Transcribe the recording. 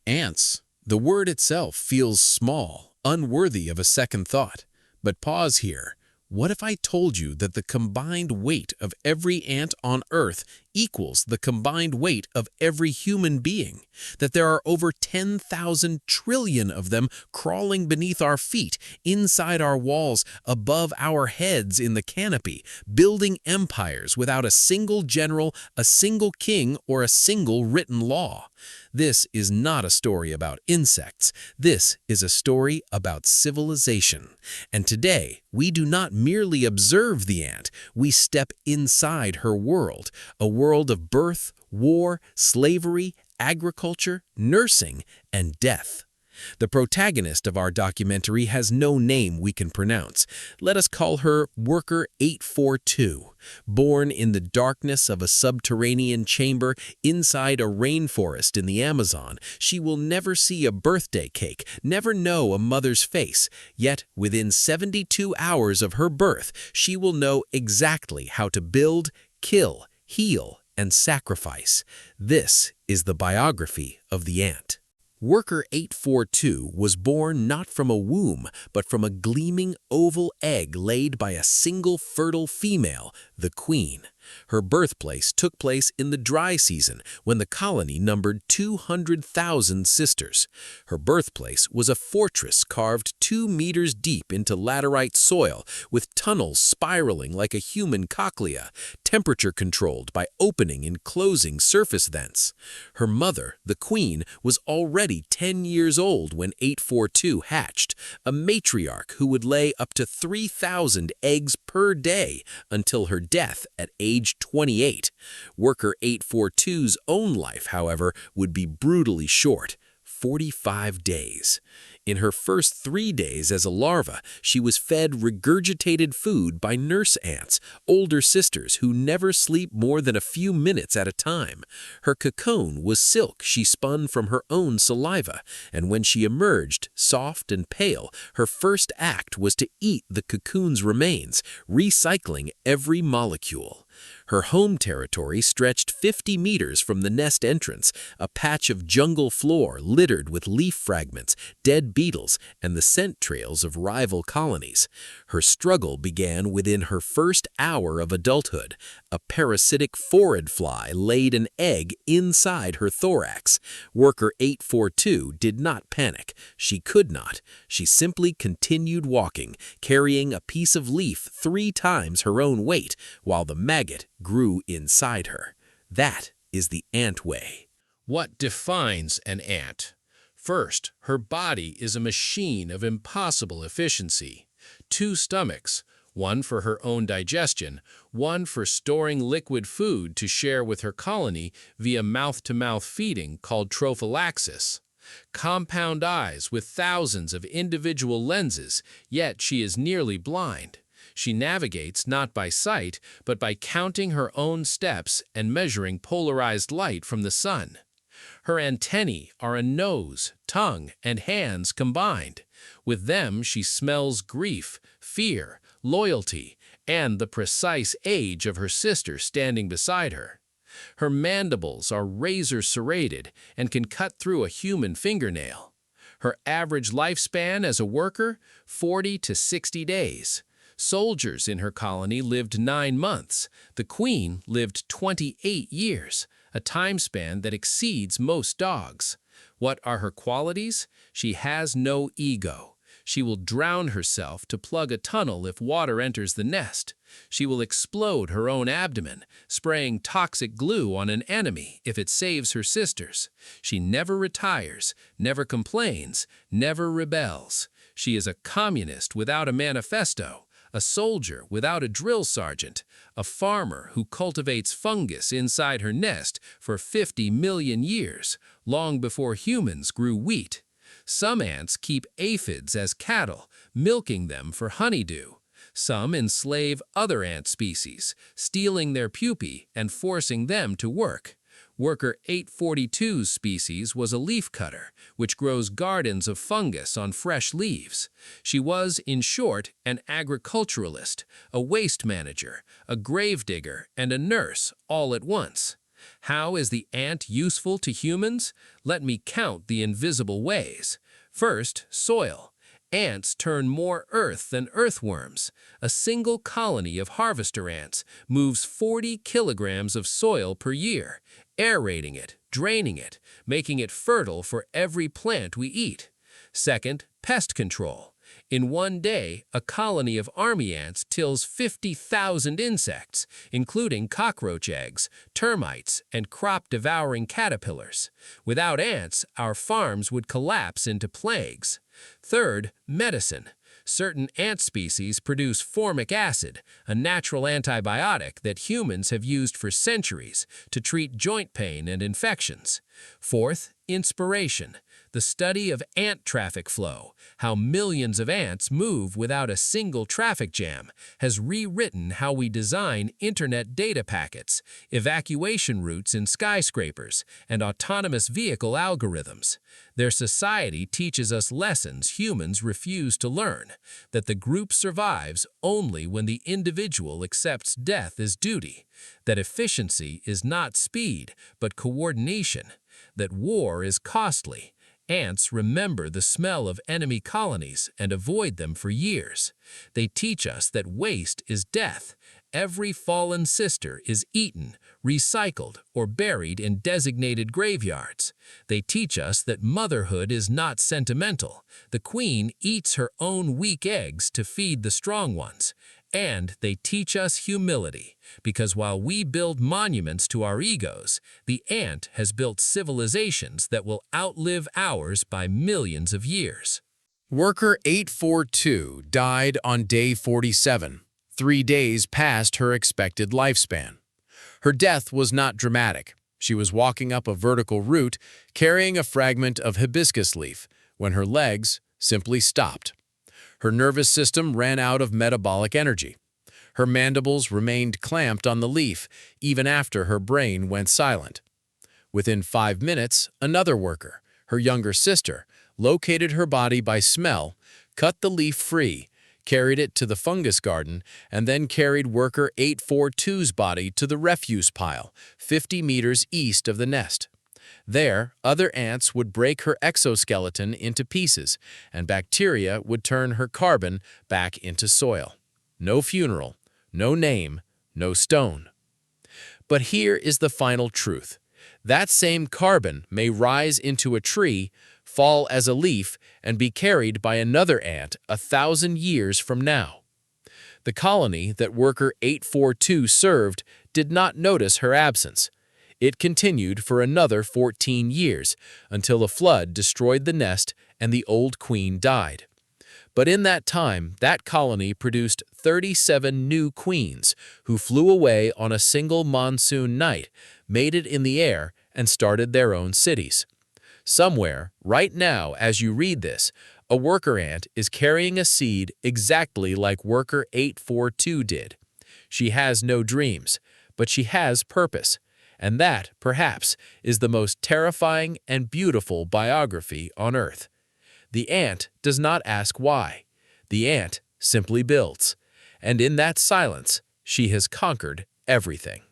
Ants. The word itself feels small, unworthy of a second thought. But pause here. What if I told you that the combined weight of every ant on Earth equals the combined weight of every human being? That there are over 10,000 trillion of them crawling beneath our feet, inside our walls, above our heads in the canopy, building empires without a single general, a single king, or a single written law. This is not a story about insects. This is a story about civilization. And today, we do not merely observe the ant, we step inside her world, a world of birth, war, slavery, agriculture, nursing, and death. The protagonist of our documentary has no name we can pronounce. Let us call her Worker 842. Born in the darkness of a subterranean chamber inside a rainforest in the Amazon, she will never see a birthday cake, never know a mother's face. Yet, within 72 hours of her birth, she will know exactly how to build, kill, heal, and sacrifice. This is the biography of the ant. Worker 842 was born not from a womb, but from a gleaming oval egg laid by a single fertile female, the queen. Her birthplace took place in the dry season, when the colony numbered 200,000 sisters. Her birthplace was a fortress carved 2 meters deep into laterite soil, with tunnels spiraling like a human cochlea, temperature-controlled by opening and closing surface vents. Her mother, the queen, was already 10 years old when 842 hatched, a matriarch who would lay up to 3,000 eggs per day until her death at age 28. Worker 842's own life, however, would be brutally short, 45 days. In her first 3 days as a larva, she was fed regurgitated food by nurse ants, older sisters who never sleep more than a few minutes at a time. Her cocoon was silk she spun from her own saliva, and when she emerged, soft and pale, her first act was to eat the cocoon's remains, recycling every molecule. Her home territory stretched 50 meters from the nest entrance, a patch of jungle floor littered with leaf fragments, dead beetles, and the scent trails of rival colonies. Her struggle began within her first hour of adulthood. A parasitic phorid fly laid an egg inside her thorax. Worker 842 did not panic. She could not. She simply continued walking, carrying a piece of leaf 3 times her own weight, while the maggot grew inside her. That is the ant way. What defines an ant? First, her body is a machine of impossible efficiency. 2 stomachs, one for her own digestion, one for storing liquid food to share with her colony via mouth-to-mouth feeding called trophallaxis. Compound eyes with thousands of individual lenses, yet she is nearly blind. She navigates not by sight, but by counting her own steps and measuring polarized light from the sun. Her antennae are a nose, tongue, and hands combined. With them she smells grief, fear, loyalty, and the precise age of her sister standing beside her. Her mandibles are razor-serrated and can cut through a human fingernail. Her average lifespan as a worker, 40 to 60 days. Soldiers in her colony lived 9 months. The queen lived 28 years, a time span that exceeds most dogs. What are her qualities? She has no ego. She will drown herself to plug a tunnel if water enters the nest. She will explode her own abdomen, spraying toxic glue on an enemy if it saves her sisters. She never retires, never complains, never rebels. She is a communist without a manifesto, a soldier without a drill sergeant, a farmer who cultivates fungus inside her nest for 50 million years, long before humans grew wheat. Some ants keep aphids as cattle, milking them for honeydew. Some enslave other ant species, stealing their pupae and forcing them to work. Worker 842's species was a leafcutter, which grows gardens of fungus on fresh leaves. She was, in short, an agriculturalist, a waste manager, a gravedigger, and a nurse all at once. How is the ant useful to humans? Let me count the invisible ways. First, soil. Ants turn more earth than earthworms. A single colony of harvester ants moves 40 kilograms of soil per year, aerating it, draining it, making it fertile for every plant we eat. Second, pest control. In one day, a colony of army ants tills 50,000 insects, including cockroach eggs, termites, and crop-devouring caterpillars. Without ants, our farms would collapse into plagues. Third, medicine. Certain ant species produce formic acid, a natural antibiotic that humans have used for centuries to treat joint pain and infections. Fourth, inspiration. The study of ant traffic flow, how millions of ants move without a single traffic jam, has rewritten how we design internet data packets, evacuation routes in skyscrapers, and autonomous vehicle algorithms. Their society teaches us lessons humans refuse to learn, that the group survives only when the individual accepts death as duty, that efficiency is not speed, but coordination, that war is costly. Ants remember the smell of enemy colonies and avoid them for years. They teach us that waste is death. Every fallen sister is eaten, recycled, or buried in designated graveyards. They teach us that motherhood is not sentimental. The queen eats her own weak eggs to feed the strong ones. And they teach us humility, because while we build monuments to our egos, the ant has built civilizations that will outlive ours by millions of years. Worker 842 died on day 47, 3 days past her expected lifespan. Her death was not dramatic. She was walking up a vertical route, carrying a fragment of hibiscus leaf, when her legs simply stopped. Her nervous system ran out of metabolic energy. Her mandibles remained clamped on the leaf, even after her brain went silent. Within 5 minutes, another worker, her younger sister, located her body by smell, cut the leaf free, carried it to the fungus garden, and then carried worker 842's body to the refuse pile, 50 meters east of the nest. There, other ants would break her exoskeleton into pieces, and bacteria would turn her carbon back into soil. No funeral, no name, no stone. But here is the final truth. That same carbon may rise into a tree, fall as a leaf, and be carried by another ant 1,000 years from now. The colony that worker 842 served did not notice her absence. It continued for another 14 years, until a flood destroyed the nest and the old queen died. But in that time, that colony produced 37 new queens who flew away on a single monsoon night, mated in the air, and started their own cities. Somewhere, right now as you read this, a worker ant is carrying a seed exactly like worker 842 did. She has no dreams, but she has purpose. And that, perhaps, is the most terrifying and beautiful biography on Earth. The ant does not ask why. The ant simply builds. And in that silence, she has conquered everything.